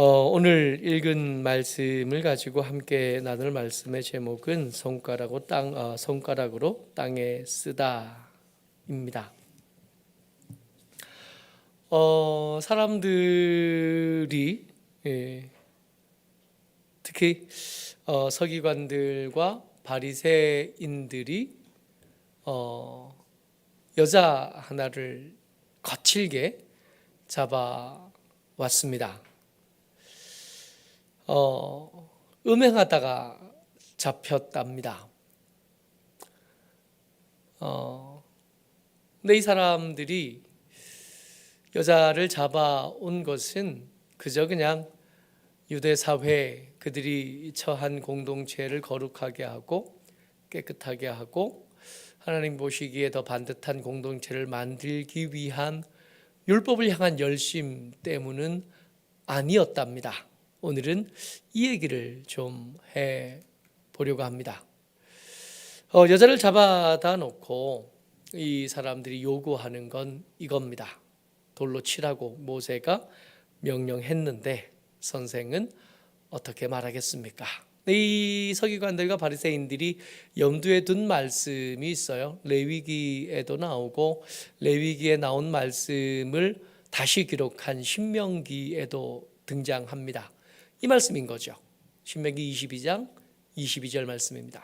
오늘 읽은 말씀을 가지고 함께 나눌 말씀의 제목은 손가락으로 땅에 쓰다입니다. 사람들이 특히 서기관들과 바리새인들이 여자 하나를 거칠게 잡아왔습니다. 음행하다가 잡혔답니다. 근데 이 사람들이 여자를 잡아온 것은 그저 그냥 유대 사회, 그들이 처한 공동체를 거룩하게 하고 깨끗하게 하고 하나님 보시기에 더 반듯한 공동체를 만들기 위한 율법을 향한 열심 때문은 아니었답니다. 오늘은 이 얘기를 좀 해보려고 합니다. 여자를 잡아다 놓고 이 사람들이 요구하는 건 이겁니다. 돌로 치라고 모세가 명령했는데 선생은 어떻게 말하겠습니까? 이 서기관들과 바리새인들이 염두에 둔 말씀이 있어요. 레위기에도 나오고 레위기에 나온 말씀을 다시 기록한 신명기에도 등장합니다. 이 말씀인 거죠. 신명기 22장 22절 말씀입니다.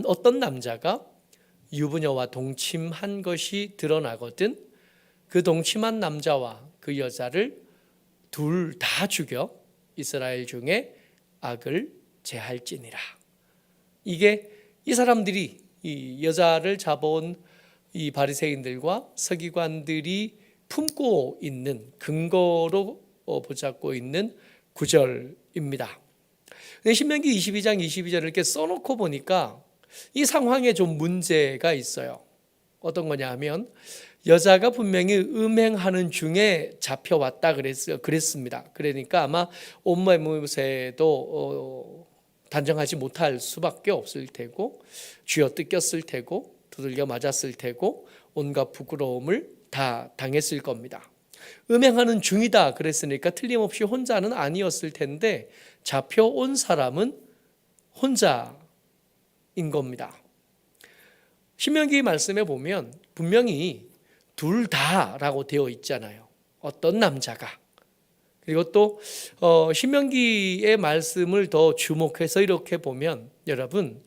어떤 남자가 유부녀와 동침한 것이 드러나거든 그 동침한 남자와 그 여자를 둘 다 죽여 이스라엘 중에 악을 제할지니라. 이게 이 사람들이 이 여자를 잡아온 이 바리새인들과 서기관들이 품고 있는 근거로 붙잡고 있는 구절입니다. 신명기 22장 22절을 이렇게 써놓고 보니까 이 상황에 좀 문제가 있어요. 어떤 거냐 하면 여자가 분명히 음행하는 중에 잡혀왔다 그랬습니다. 그러니까 아마 옷매무새도 단정하지 못할 수밖에 없을 테고 쥐어뜯겼을 테고 두들겨 맞았을 테고 온갖 부끄러움을 다 당했을 겁니다. 음행하는 중이다 그랬으니까 틀림없이 혼자는 아니었을 텐데 잡혀온 사람은 혼자인 겁니다. 신명기 말씀에 보면 분명히 둘 다라고 되어 있잖아요. 어떤 남자가. 그리고 또 신명기의 말씀을 더 주목해서 이렇게 보면 여러분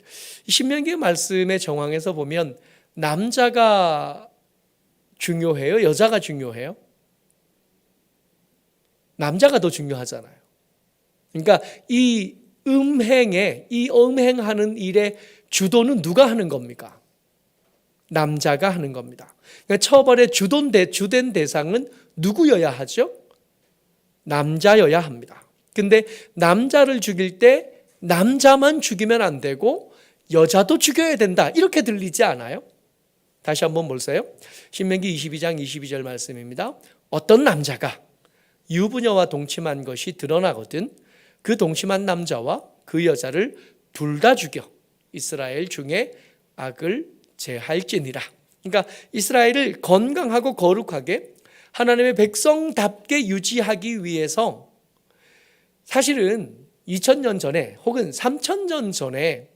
신명기의 말씀의 정황에서 보면 남자가 중요해요? 여자가 중요해요? 남자가 더 중요하잖아요. 그러니까 이 음행하는 일의 주도는 누가 하는 겁니까? 남자가 하는 겁니다. 그러니까 처벌의 주된 대상은 누구여야 하죠? 남자여야 합니다. 근데 남자를 죽일 때 남자만 죽이면 안 되고 여자도 죽여야 된다. 이렇게 들리지 않아요? 다시 한번 보세요. 신명기 22장 22절 말씀입니다. 어떤 남자가 유부녀와 동침한 것이 드러나거든 그 동침한 남자와 그 여자를 둘 다 죽여 이스라엘 중에 악을 제할지니라. 그러니까 이스라엘을 건강하고 거룩하게 하나님의 백성답게 유지하기 위해서 사실은 2000년 전에 혹은 3000년 전에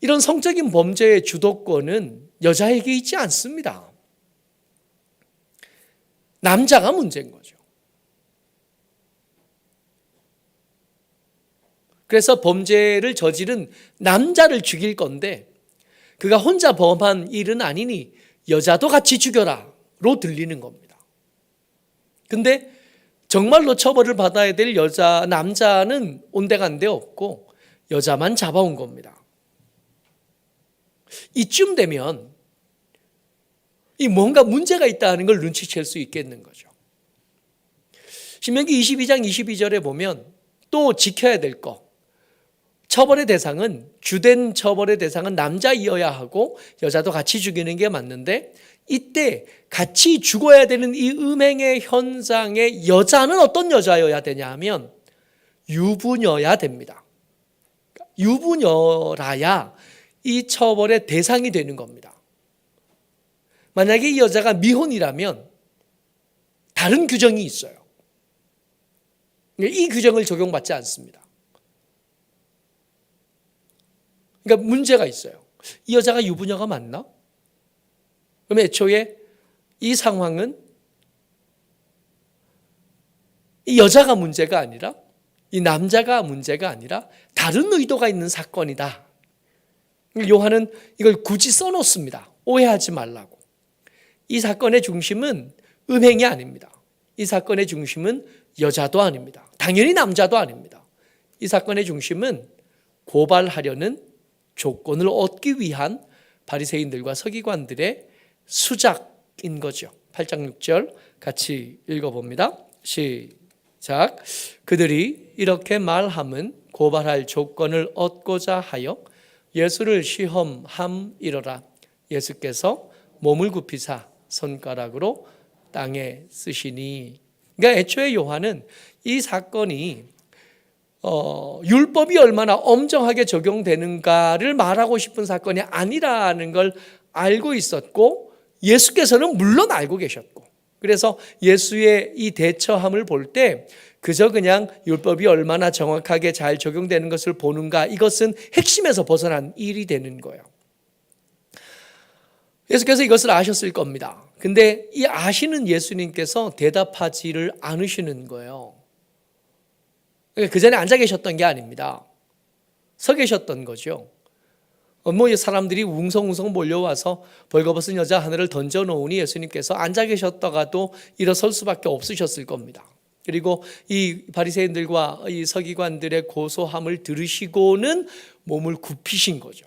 이런 성적인 범죄의 주도권은 여자에게 있지 않습니다. 남자가 문제인 거죠. 그래서 범죄를 저지른 남자를 죽일 건데 그가 혼자 범한 일은 아니니 여자도 같이 죽여라로 들리는 겁니다. 근데 정말로 처벌을 받아야 될 남자는 온데간데 없고 여자만 잡아온 겁니다. 이쯤 되면 이 뭔가 문제가 있다는 걸 눈치챌 수 있겠는 거죠. 신명기 22장 22절에 보면 또 지켜야 될 것. 처벌의 대상은 주된 처벌의 대상은 남자이어야 하고 여자도 같이 죽이는 게 맞는데 이때 같이 죽어야 되는 이 음행의 현장에 여자는 어떤 여자여야 되냐 하면 유부녀야 됩니다. 유부녀라야 이 처벌의 대상이 되는 겁니다. 만약에 이 여자가 미혼이라면 다른 규정이 있어요. 이 규정을 적용받지 않습니다. 그러니까 문제가 있어요. 이 여자가 유부녀가 맞나? 그러면 애초에 이 상황은 이 여자가 문제가 아니라, 이 남자가 문제가 아니라 다른 의도가 있는 사건이다. 요한은 이걸 굳이 써놓습니다. 오해하지 말라고. 이 사건의 중심은 음행이 아닙니다. 이 사건의 중심은 여자도 아닙니다. 당연히 남자도 아닙니다. 이 사건의 중심은 고발하려는 조건을 얻기 위한 바리새인들과 서기관들의 수작인 거죠. 8장 6절 같이 읽어봅니다. 시작. 그들이 이렇게 말함은 고발할 조건을 얻고자 하여 예수를 시험함이로라. 예수께서 몸을 굽히사 손가락으로 땅에 쓰시니. 그러니까 애초에 요한은 이 사건이 율법이 얼마나 엄정하게 적용되는가를 말하고 싶은 사건이 아니라는 걸 알고 있었고, 예수께서는 물론 알고 계셨고, 그래서 예수의 이 대처함을 볼 때 그저 그냥 율법이 얼마나 정확하게 잘 적용되는 것을 보는가, 이것은 핵심에서 벗어난 일이 되는 거예요. 예수께서 이것을 아셨을 겁니다. 근데 이 아시는 예수님께서 대답하지를 않으시는 거예요. 그 전에 앉아 계셨던 게 아닙니다. 서 계셨던 거죠. 사람들이 웅성웅성 몰려와서 벌거벗은 여자 하나를 던져놓으니 예수님께서 앉아 계셨다가도 일어설 수밖에 없으셨을 겁니다. 그리고 이 바리새인들과 이 서기관들의 고소함을 들으시고는 몸을 굽히신 거죠.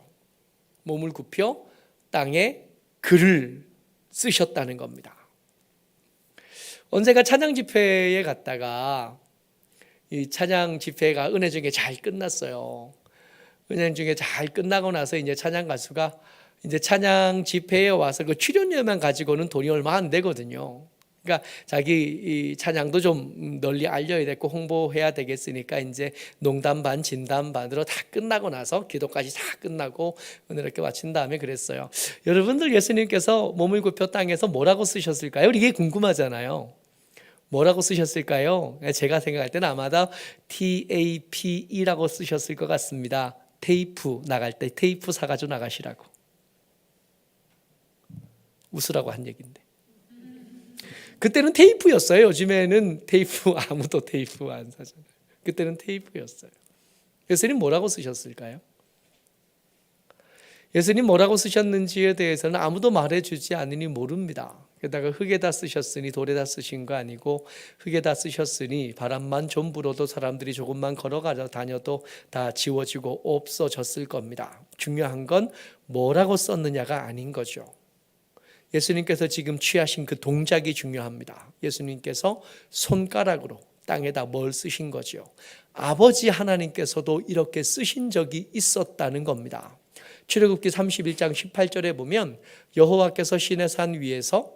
몸을 굽혀 땅에 글을 쓰셨다는 겁니다. 언제가 찬양 집회에 갔다가 이 찬양 집회가 은혜 중에 잘 끝났어요. 은혜 중에 잘 끝나고 나서 이제 찬양 가수가 이제 찬양 집회에 와서 그 출연료만 가지고는 돈이 얼마 안 되거든요. 그러니까 자기 이 찬양도 좀 널리 알려야 되고 홍보해야 되겠으니까 이제 농담 반 진담 반으로 다 끝나고 나서 기도까지 다 끝나고 이렇게 마친 다음에 그랬어요. 여러분들 예수님께서 몸을 굽혀 땅에서 뭐라고 쓰셨을까요? 이게 궁금하잖아요. 뭐라고 쓰셨을까요? 제가 생각할 때는 아마도 TAPE라고 쓰셨을 것 같습니다. 테이프 나갈 때 테이프 사가지고 나가시라고. 웃으라고 한 얘기인데. 그때는 테이프였어요. 요즘에는 테이프 아무도 테이프 안 사잖아요. 그때는 테이프였어요. 예수님 뭐라고 쓰셨을까요? 예수님 뭐라고 쓰셨는지에 대해서는 아무도 말해주지 않으니 모릅니다. 게다가 흙에다 쓰셨으니 돌에다 쓰신 거 아니고 흙에다 쓰셨으니 바람만 좀 불어도 사람들이 조금만 걸어가 다녀도 다 지워지고 없어졌을 겁니다. 중요한 건 뭐라고 썼느냐가 아닌 거죠. 예수님께서 지금 취하신 그 동작이 중요합니다. 예수님께서 손가락으로 땅에다 뭘 쓰신 거죠. 아버지 하나님께서도 이렇게 쓰신 적이 있었다는 겁니다. 출애굽기 31장 18절에 보면 여호와께서 시내산 위에서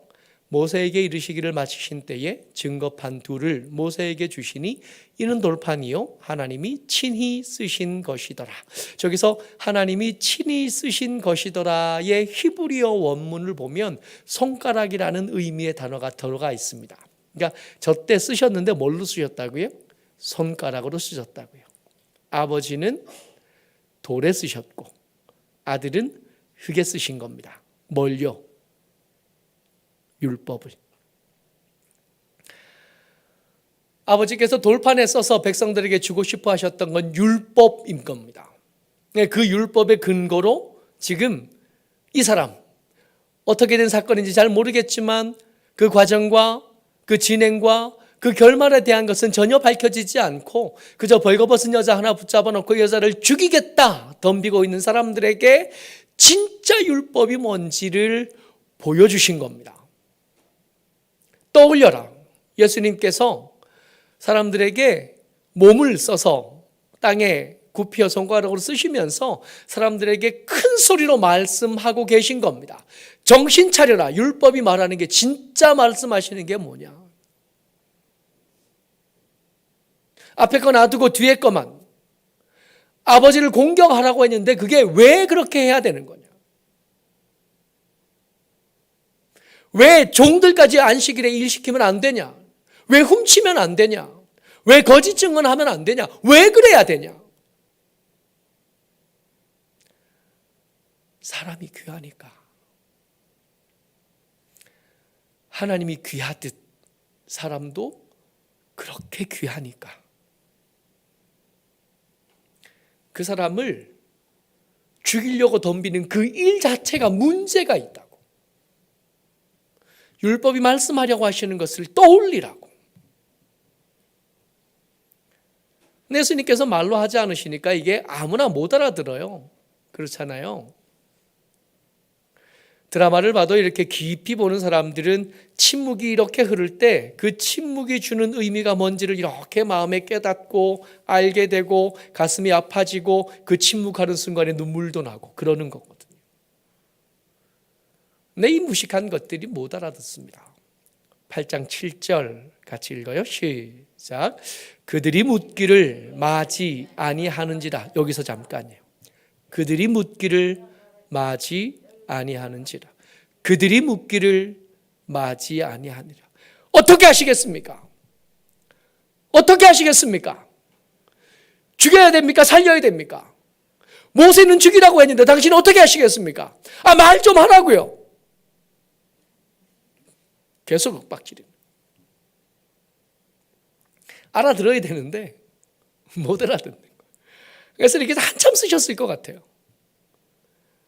모세에게 이르시기를 마치신 때에 증거판 둘을 모세에게 주시니 이는 돌판이요 하나님이 친히 쓰신 것이더라. 저기서 하나님이 친히 쓰신 것이더라의 히브리어 원문을 보면 손가락이라는 의미의 단어가 들어가 있습니다. 그러니까 저때 쓰셨는데 뭘로 쓰셨다고요? 손가락으로 쓰셨다고요. 아버지는 돌에 쓰셨고 아들은 흙에 쓰신 겁니다. 뭘요? 율법을. 아버지께서 돌판에 써서 백성들에게 주고 싶어 하셨던 건 율법인 겁니다. 그 율법의 근거로 지금 이 사람 어떻게 된 사건인지 잘 모르겠지만 그 과정과 그 진행과 그 결말에 대한 것은 전혀 밝혀지지 않고 그저 벌거벗은 여자 하나 붙잡아 놓고 그 여자를 죽이겠다 덤비고 있는 사람들에게 진짜 율법이 뭔지를 보여주신 겁니다. 떠올려라. 예수님께서 사람들에게 몸을 써서 땅에 굽혀 손가락으로 쓰시면서 사람들에게 큰 소리로 말씀하고 계신 겁니다. 정신 차려라. 율법이 말하는 게 진짜 말씀하시는 게 뭐냐. 앞에 거 놔두고 뒤에 거만. 아버지를 공경하라고 했는데 그게 왜 그렇게 해야 되는 거냐. 왜 종들까지 안식일에 일시키면 안 되냐? 왜 훔치면 안 되냐? 왜 거짓 증언하면 안 되냐? 왜 그래야 되냐? 사람이 귀하니까. 하나님이 귀하듯 사람도 그렇게 귀하니까. 그 사람을 죽이려고 덤비는 그 일 자체가 문제가 있다고. 율법이 말씀하려고 하시는 것을 떠올리라고. 예수님께서 말로 하지 않으시니까 이게 아무나 못 알아들어요. 그렇잖아요. 드라마를 봐도 이렇게 깊이 보는 사람들은 침묵이 이렇게 흐를 때 그 침묵이 주는 의미가 뭔지를 이렇게 마음에 깨닫고 알게 되고 가슴이 아파지고 그 침묵하는 순간에 눈물도 나고 그러는 거거든요. 근데 이 무식한 것들이 못 알아듣습니다. 8장 7절 같이 읽어요. 시작. 그들이 묻기를 마지 아니하는지라. 여기서 잠깐이에요. 그들이 묻기를 마지 아니하는지라. 그들이 묻기를 마지 아니하니라. 어떻게 하시겠습니까? 어떻게 하시겠습니까? 죽여야 됩니까? 살려야 됩니까? 모세는 죽이라고 했는데 당신은 어떻게 하시겠습니까? 말 좀 하라고요. 계속 윽박지르는. 알아들어야 되는데 못 알아듣는 거예요. 그래서 이렇게 한참 쓰셨을 것 같아요.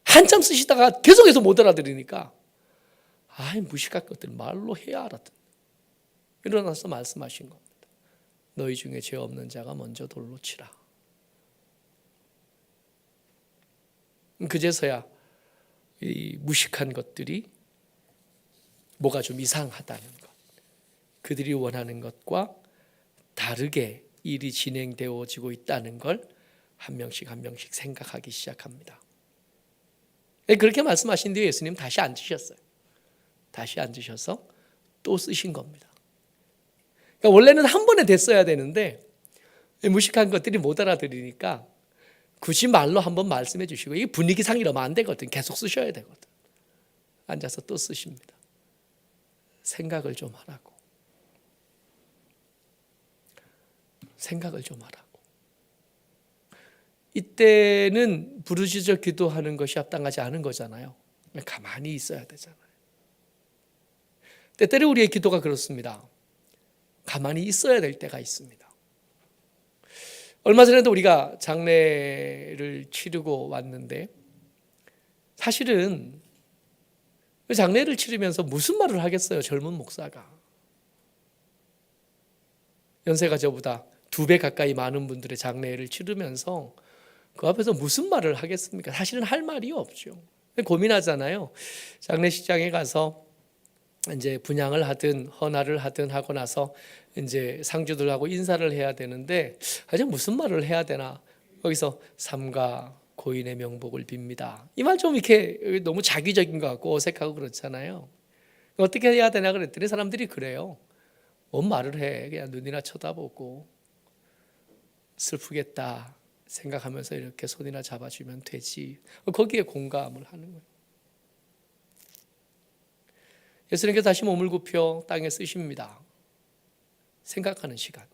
한참 쓰시다가 계속해서 못 알아들으니까 무식할 것들 말로 해야 알아듣는. 일어나서 말씀하신 겁니다. 너희 중에 죄 없는 자가 먼저 돌로 치라. 그제서야 이 무식한 것들이 뭐가 좀 이상하다는 것, 그들이 원하는 것과 다르게 일이 진행되어지고 있다는 걸 한 명씩 한 명씩 생각하기 시작합니다. 그렇게 말씀하신 뒤에 예수님 다시 앉으셨어요. 다시 앉으셔서 또 쓰신 겁니다. 그러니까 원래는 한 번에 됐어야 되는데 무식한 것들이 못 알아들으니까 굳이 말로 한번 말씀해 주시고, 이게 분위기상 이러면 안 되거든. 계속 쓰셔야 되거든. 앉아서 또 쓰십니다. 생각을 좀 하라고. 생각을 좀 하라고. 이때는 부르짖어 기도하는 것이 합당하지 않은 거잖아요. 가만히 있어야 되잖아요. 때때로 우리의 기도가 그렇습니다. 가만히 있어야 될 때가 있습니다. 얼마 전에도 우리가 장례를 치르고 왔는데, 사실은 장례를 치르면서 무슨 말을 하겠어요, 젊은 목사가. 연세가 저보다 2배 가까이 많은 분들의 장례를 치르면서 그 앞에서 무슨 말을 하겠습니까? 사실은 할 말이 없죠. 고민하잖아요. 장례식장에 가서 이제 분향을 하든 헌화를 하든 하고 나서 이제 상주들하고 인사를 해야 되는데, 무슨 말을 해야 되나? 거기서 삼가 고인의 명복을 빕니다. 이 말 좀 이렇게 너무 자기적인 것 같고 어색하고 그렇잖아요. 어떻게 해야 되나 그랬더니 사람들이 그래요. 뭔 말을 해? 그냥 눈이나 쳐다보고 슬프겠다 생각하면서 이렇게 손이나 잡아주면 되지. 거기에 공감을 하는 거예요. 예수님께서 다시 몸을 굽혀 땅에 쓰십니다. 생각하는 시간,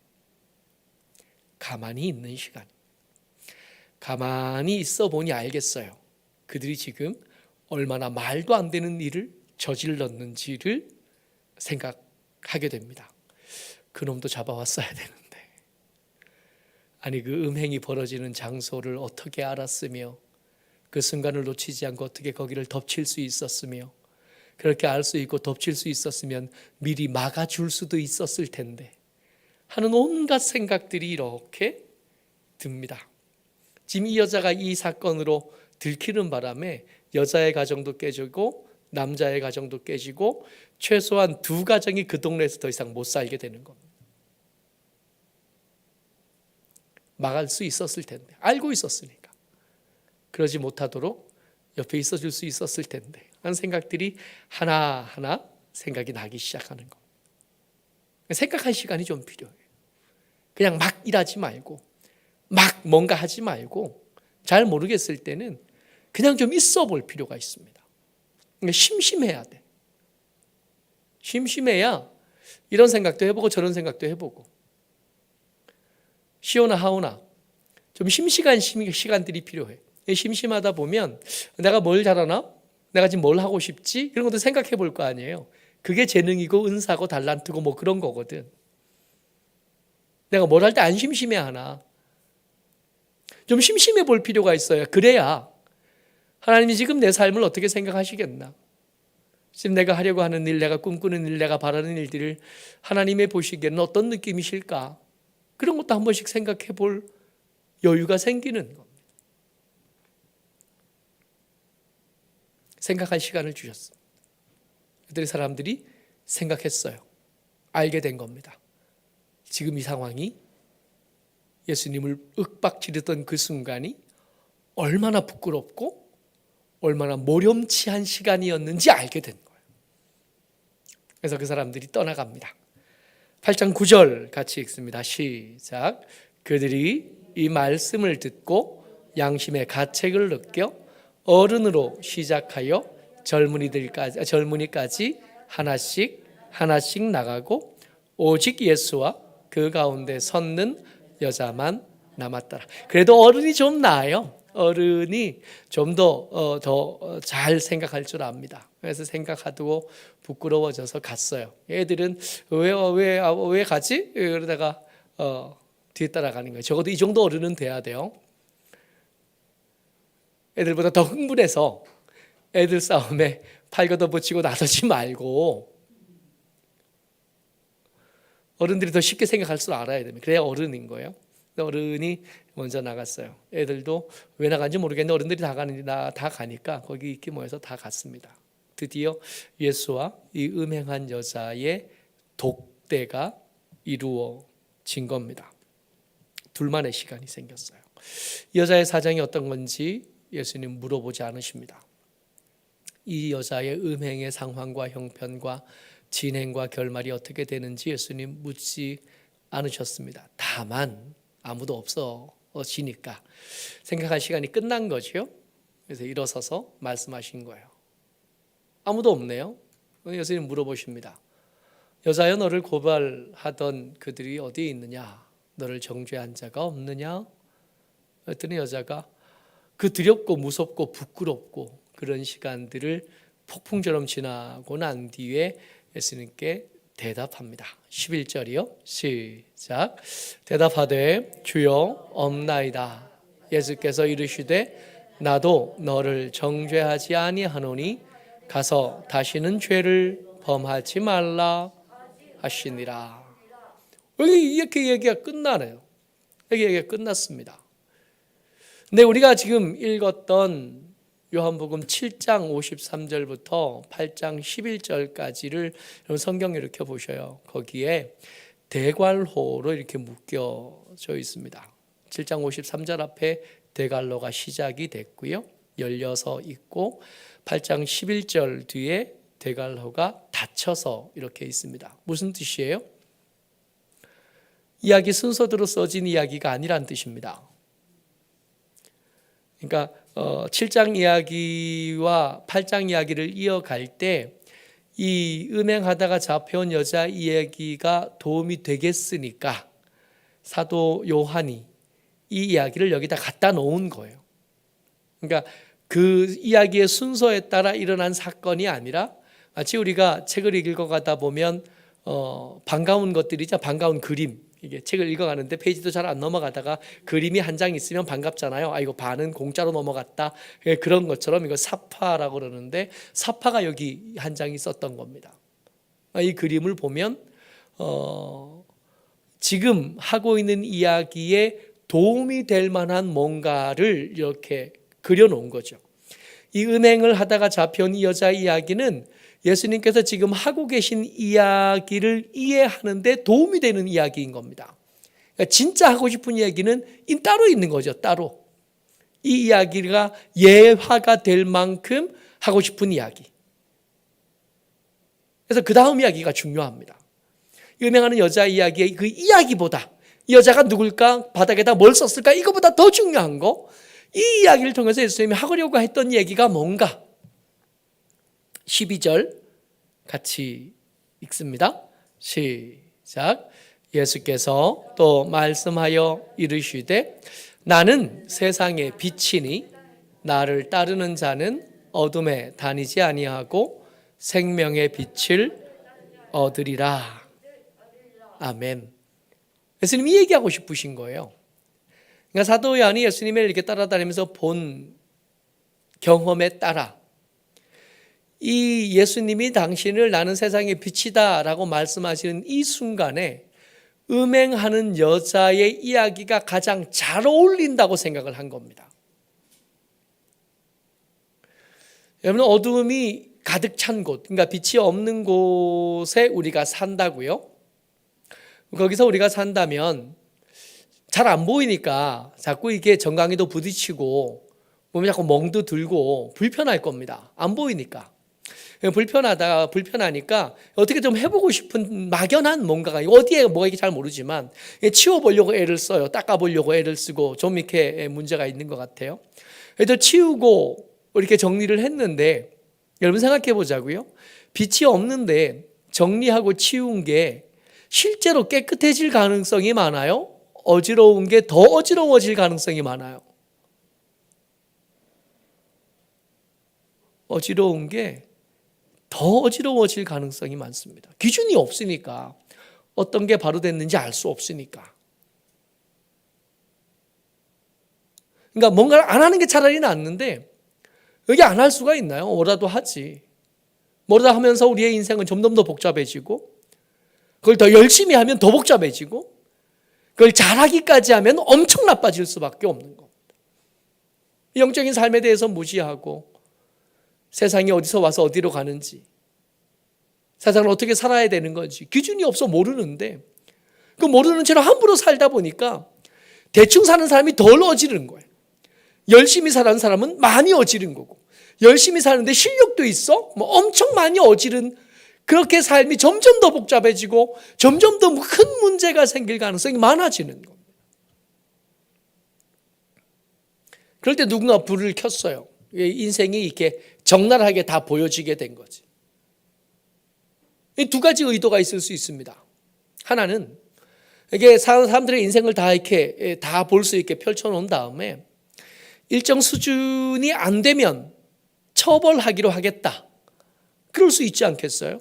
가만히 있는 시간. 가만히 있어 보니 알겠어요. 그들이 지금 얼마나 말도 안 되는 일을 저질렀는지를 생각하게 됩니다. 그놈도 잡아왔어야 되는데, 아니 그 음행이 벌어지는 장소를 어떻게 알았으며 그 순간을 놓치지 않고 어떻게 거기를 덮칠 수 있었으며, 그렇게 알 수 있고 덮칠 수 있었으면 미리 막아줄 수도 있었을 텐데 하는 온갖 생각들이 이렇게 듭니다. 지금 이 여자가 이 사건으로 들키는 바람에 여자의 가정도 깨지고 남자의 가정도 깨지고 최소한 2가정이 그 동네에서 더 이상 못 살게 되는 겁니다. 막을 수 있었을 텐데, 알고 있었으니까 그러지 못하도록 옆에 있어줄 수 있었을 텐데 하는 생각들이 하나하나 생각이 나기 시작하는 겁니다. 생각할 시간이 좀 필요해요. 그냥 막 일하지 말고 막 뭔가 하지 말고 잘 모르겠을 때는 그냥 좀 있어 볼 필요가 있습니다. 그러니까 심심해야 돼. 심심해야 이런 생각도 해보고 저런 생각도 해보고, 시오나 하오나 좀 심심한 시간들이 필요해. 심심하다 보면 내가 뭘 잘하나? 내가 지금 뭘 하고 싶지? 이런 것도 생각해 볼 거 아니에요. 그게 재능이고 은사고 달란트고 뭐 그런 거거든. 내가 뭘 할 때 안 심심해 하나? 좀 심심해 볼 필요가 있어요. 그래야 하나님이 지금 내 삶을 어떻게 생각하시겠나? 지금 내가 하려고 하는 일, 내가 꿈꾸는 일, 내가 바라는 일들을 하나님의 보시기에는 어떤 느낌이실까? 그런 것도 한 번씩 생각해 볼 여유가 생기는 겁니다. 생각할 시간을 주셨습니다. 그들의 사람들이 생각했어요. 알게 된 겁니다. 지금 이 상황이 예수님을 윽박지르던 그 순간이 얼마나 부끄럽고 얼마나 모렴치한 시간이었는지 알게 된 거예요. 그래서 그 사람들이 떠나갑니다. 8장 9절 같이 읽습니다. 시작. 그들이 이 말씀을 듣고 양심의 가책을 느껴 어른으로 시작하여 젊은이까지 하나씩 나가고 오직 예수와 그 가운데 섰는 여자만 남았더라. 그래도 어른이 좀 나아요. 어른이 좀 더 잘 생각할 줄 압니다. 그래서 생각하고 부끄러워져서 갔어요. 애들은 왜 가지? 그러다가 뒤에 따라가는 거예요. 적어도 이 정도 어른은 돼야 돼요. 애들보다 더 흥분해서 애들 싸움에 팔 걷어붙이고 나서지 말고 어른들이 더 쉽게 생각할 줄 알아야 됩니다. 그래야 어른인 거예요. 어른이 먼저 나갔어요. 애들도 왜 나간지 모르겠는데 어른들이 다 가니까 거기 있기 모여서 다 갔습니다. 드디어 예수와 이 음행한 여자의 독대가 이루어진 겁니다. 둘만의 시간이 생겼어요. 여자의 사정이 어떤 건지 예수님 물어보지 않으십니다. 이 여자의 음행의 상황과 형편과 진행과 결말이 어떻게 되는지 예수님 묻지 않으셨습니다. 다만 아무도 없어지니까 생각할 시간이 끝난 거죠. 그래서 일어서서 말씀하신 거예요. 아무도 없네요. 예수님 물어보십니다. 여자여, 너를 고발하던 그들이 어디에 있느냐? 너를 정죄한 자가 없느냐? 그랬더니 여자가 그 두렵고 무섭고 부끄럽고 그런 시간들을 폭풍처럼 지나고 난 뒤에 예수님께 대답합니다. 11절이요. 시작. 대답하되 주여 없나이다. 예수께서 이르시되 나도 너를 정죄하지 아니하노니 가서 다시는 죄를 범하지 말라 하시니라. 여기 이렇게 얘기가 끝나네요. 여기 얘기가 끝났습니다. 근데 우리가 지금 읽었던 요한복음 7장 53절부터 8장 11절까지를 성경 이렇게 보셔요. 거기에 대괄호로 이렇게 묶여져 있습니다. 7장 53절 앞에 대괄호가 시작이 됐고요. 열려서 있고 8장 11절 뒤에 대괄호가 닫혀서 이렇게 있습니다. 무슨 뜻이에요? 이야기 순서대로 써진 이야기가 아니란 뜻입니다. 그러니까 7장 이야기와 8장 이야기를 이어갈 때 이 음행하다가 잡혀온 여자 이야기가 도움이 되겠으니까 사도 요한이 이 이야기를 여기다 갖다 놓은 거예요. 그러니까 그 이야기의 순서에 따라 일어난 사건이 아니라 마치 우리가 책을 읽어가다 보면 반가운 것들이죠. 반가운 그림. 이게 책을 읽어가는데 페이지도 잘 안 넘어가다가 그림이 한 장 있으면 반갑잖아요. 아, 이거 반은 공짜로 넘어갔다. 그런 것처럼 이거 사파라고 그러는데 사파가 여기 한 장이 있었던 겁니다. 이 그림을 보면 지금 하고 있는 이야기에 도움이 될 만한 뭔가를 이렇게 그려놓은 거죠. 이 음행을 하다가 잡혀온 이 여자 이야기는 예수님께서 지금 하고 계신 이야기를 이해하는데 도움이 되는 이야기인 겁니다. 그러니까 진짜 하고 싶은 이야기는 따로 있는 거죠. 따로. 이 이야기가 예화가 될 만큼 하고 싶은 이야기. 그래서 그 다음 이야기가 중요합니다. 음행하는 여자 이야기의 그 이야기보다 이 여자가 누굴까? 바닥에다 뭘 썼을까? 이거보다 더 중요한 거. 이 이야기를 통해서 예수님이 하려고 했던 얘기가 뭔가? 12절 같이 읽습니다. 시작. 예수께서 또 말씀하여 이르시되 나는 세상의 빛이니 나를 따르는 자는 어둠에 다니지 아니하고 생명의 빛을 얻으리라. 아멘. 예수님이 얘기하고 싶으신 거예요. 그러니까 사도 요한이 예수님을 이렇게 따라다니면서 본 경험에 따라 이 예수님이 당신을 나는 세상의 빛이다 라고 말씀하시는 이 순간에 음행하는 여자의 이야기가 가장 잘 어울린다고 생각을 한 겁니다. 여러분, 어두움이 가득 찬 곳, 그러니까 빛이 없는 곳에 우리가 산다고요? 거기서 우리가 산다면 잘 안 보이니까 자꾸 이게 정강이도 부딪히고 몸이 자꾸 멍도 들고 불편할 겁니다. 안 보이니까. 불편하니까 어떻게 좀 해보고 싶은 막연한 뭔가가 어디에 뭐가 잘 모르지만 치워보려고 애를 써요. 닦아보려고 애를 쓰고 좀 이렇게 문제가 있는 것 같아요. 그래도 치우고 이렇게 정리를 했는데 여러분 생각해 보자고요. 빛이 없는데 정리하고 치운 게 실제로 깨끗해질 가능성이 많아요? 어지러운 게 더 어지러워질 가능성이 많아요? 어지러운 게 더 어지러워질 가능성이 많습니다. 기준이 없으니까 어떤 게 바로 됐는지 알 수 없으니까. 그러니까 뭔가를 안 하는 게 차라리 낫는데 여기 안 할 수가 있나요? 뭐라도 하지. 뭐라도 하면서 우리의 인생은 점점 더 복잡해지고 그걸 더 열심히 하면 더 복잡해지고 그걸 잘하기까지 하면 엄청 나빠질 수밖에 없는 겁니다. 영적인 삶에 대해서 무지하고 세상이 어디서 와서 어디로 가는지 세상을 어떻게 살아야 되는 건지 기준이 없어 모르는데 그 모르는 채로 함부로 살다 보니까 대충 사는 사람이 덜 어지른 거예요. 열심히 사는 사람은 많이 어지른 거고 열심히 사는데 실력도 있어? 뭐 엄청 많이 어지른 그렇게 삶이 점점 더 복잡해지고 점점 더 큰 문제가 생길 가능성이 많아지는 겁니다. 그럴 때 누군가 불을 켰어요. 인생이 이렇게 적나라하게 다 보여지게 된 거지. 이 두 가지 의도가 있을 수 있습니다. 하나는 이게 사람들의 인생을 다 이렇게 다 볼 수 있게 펼쳐놓은 다음에 일정 수준이 안 되면 처벌하기로 하겠다. 그럴 수 있지 않겠어요?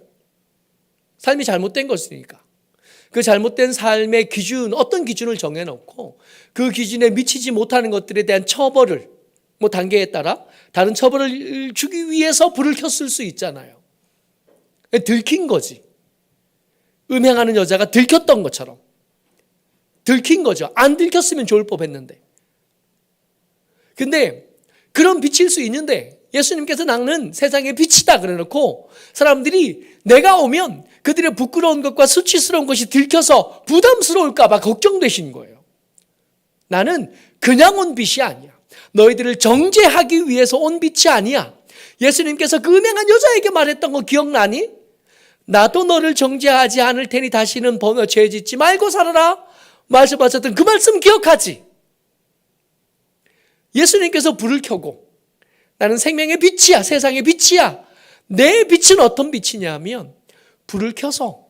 삶이 잘못된 것이니까. 그 잘못된 삶의 기준, 어떤 기준을 정해놓고 그 기준에 미치지 못하는 것들에 대한 처벌을 뭐 단계에 따라 다른 처벌을 주기 위해서 불을 켰을 수 있잖아요. 들킨 거지. 음행하는 여자가 들켰던 것처럼. 들킨 거죠. 안 들켰으면 좋을 법했는데. 근데 그런 빛일 수 있는데 예수님께서 나는 세상의 빛이다 그래놓고 사람들이 내가 오면 그들의 부끄러운 것과 수치스러운 것이 들켜서 부담스러울까 봐 걱정되신 거예요. 나는 그냥 온 빛이 아니야. 너희들을 정죄하기 위해서 온 빛이 아니야. 예수님께서 그 음행한 여자에게 말했던 거 기억나니? 나도 너를 정죄하지 않을 테니 다시는 죄 짓지 말고 살아라 말씀하셨던 그 말씀 기억하지? 예수님께서 불을 켜고 나는 생명의 빛이야, 세상의 빛이야. 내 빛은 어떤 빛이냐면 불을 켜서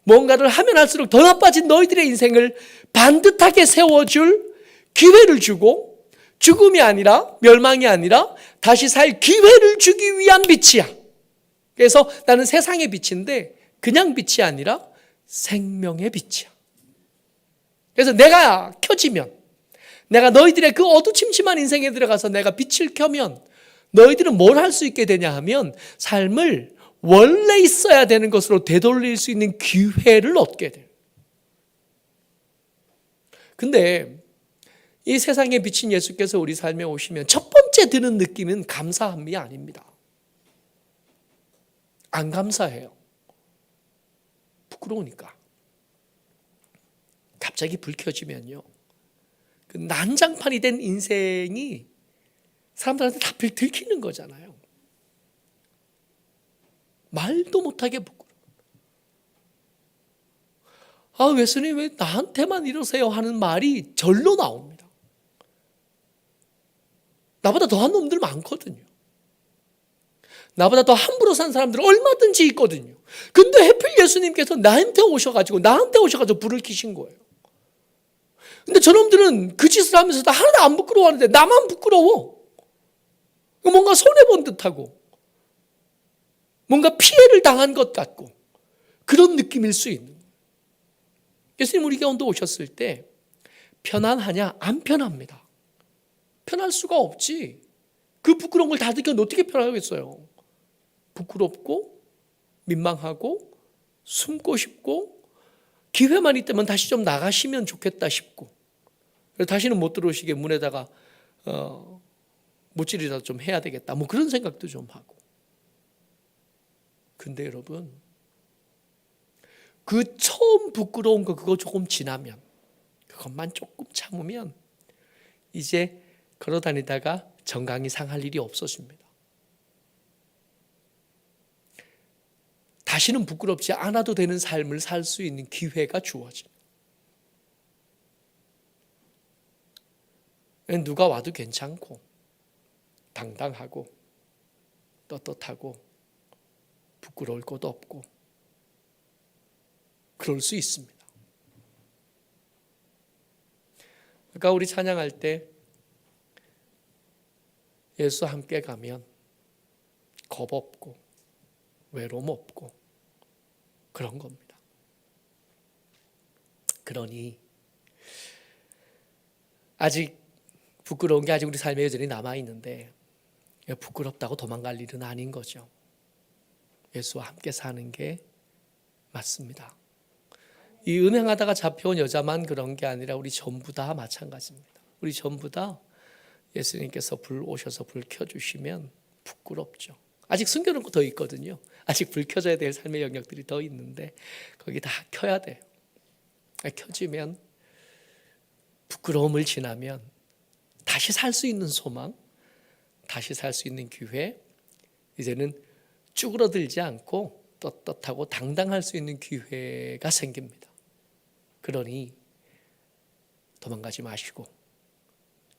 뭔가를 하면 할수록 더 나빠진 너희들의 인생을 반듯하게 세워줄 기회를 주고 죽음이 아니라 멸망이 아니라 다시 살 기회를 주기 위한 빛이야. 그래서 나는 세상의 빛인데 그냥 빛이 아니라 생명의 빛이야. 그래서 내가 켜지면 내가 너희들의 그 어두침침한 인생에 들어가서 내가 빛을 켜면 너희들은 뭘 할 수 있게 되냐 하면 삶을 원래 있어야 되는 것으로 되돌릴 수 있는 기회를 얻게 돼요. 근데 이 세상에 비친 예수께서 우리 삶에 오시면 첫 번째 드는 느낌은 감사함이 아닙니다. 안 감사해요. 부끄러우니까. 갑자기 불 켜지면요. 그 난장판이 된 인생이 사람들한테 다 들키는 거잖아요. 말도 못하게 부끄러워. 아, 예수님 왜 나한테만 이러세요 하는 말이 절로 나옵니다. 나보다 더한 놈들 많거든요. 나보다 더 함부로 산 사람들은 얼마든지 있거든요. 근데 하필 예수님께서 나한테 오셔가지고 불을 켜신 거예요. 근데 저놈들은 그 짓을 하면서도 하나도 안 부끄러워하는데 나만 부끄러워. 뭔가 손해본 듯하고 뭔가 피해를 당한 것 같고 그런 느낌일 수 있는 거예요. 예수님 우리 가운데 오셨을 때 편안하냐? 안 편합니다. 편할 수가 없지. 그 부끄러운 걸 다 느끼면 어떻게 편하겠어요? 부끄럽고 민망하고 숨고 싶고 기회만 있다면 다시 좀 나가시면 좋겠다 싶고 다시는 못 들어오시게 문에다가 못질이라도 좀 해야 되겠다 뭐 그런 생각도 좀 하고. 근데 여러분 그 처음 부끄러운 거 그거 조금 지나면 그것만 조금 참으면 이제 걸어 다니다가 정강이 상할 일이 없어집니다. 다시는 부끄럽지 않아도 되는 삶을 살 수 있는 기회가 주어집니다. 누가 와도 괜찮고 당당하고 떳떳하고 부끄러울 것도 없고 그럴 수 있습니다. 아까 우리 찬양할 때 예수와 함께 가면 겁 없고 외로움 없고 그런 겁니다. 그러니 아직 부끄러운 게 아직 우리 삶에 여전히 남아있는데 부끄럽다고 도망갈 일은 아닌 거죠. 예수와 함께 사는 게 맞습니다. 이 음행하다가 잡혀온 여자만 그런 게 아니라 우리 전부 다 마찬가지입니다. 우리 전부 다 예수님께서 오셔서 불 켜주시면 부끄럽죠. 아직 숨겨놓은 거 더 있거든요. 아직 불 켜져야 될 삶의 영역들이 더 있는데 거기 다 켜야 돼요. 켜지면 부끄러움을 지나면 다시 살 수 있는 소망, 다시 살 수 있는 기회, 이제는 쭈그러들지 않고 떳떳하고 당당할 수 있는 기회가 생깁니다. 그러니 도망가지 마시고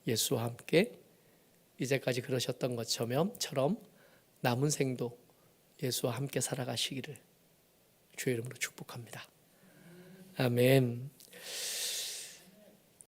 예수와 함께 이제까지 그러셨던 것처럼 남은 생도 예수와 함께 살아가시기를 주의 이름으로 축복합니다. 아멘.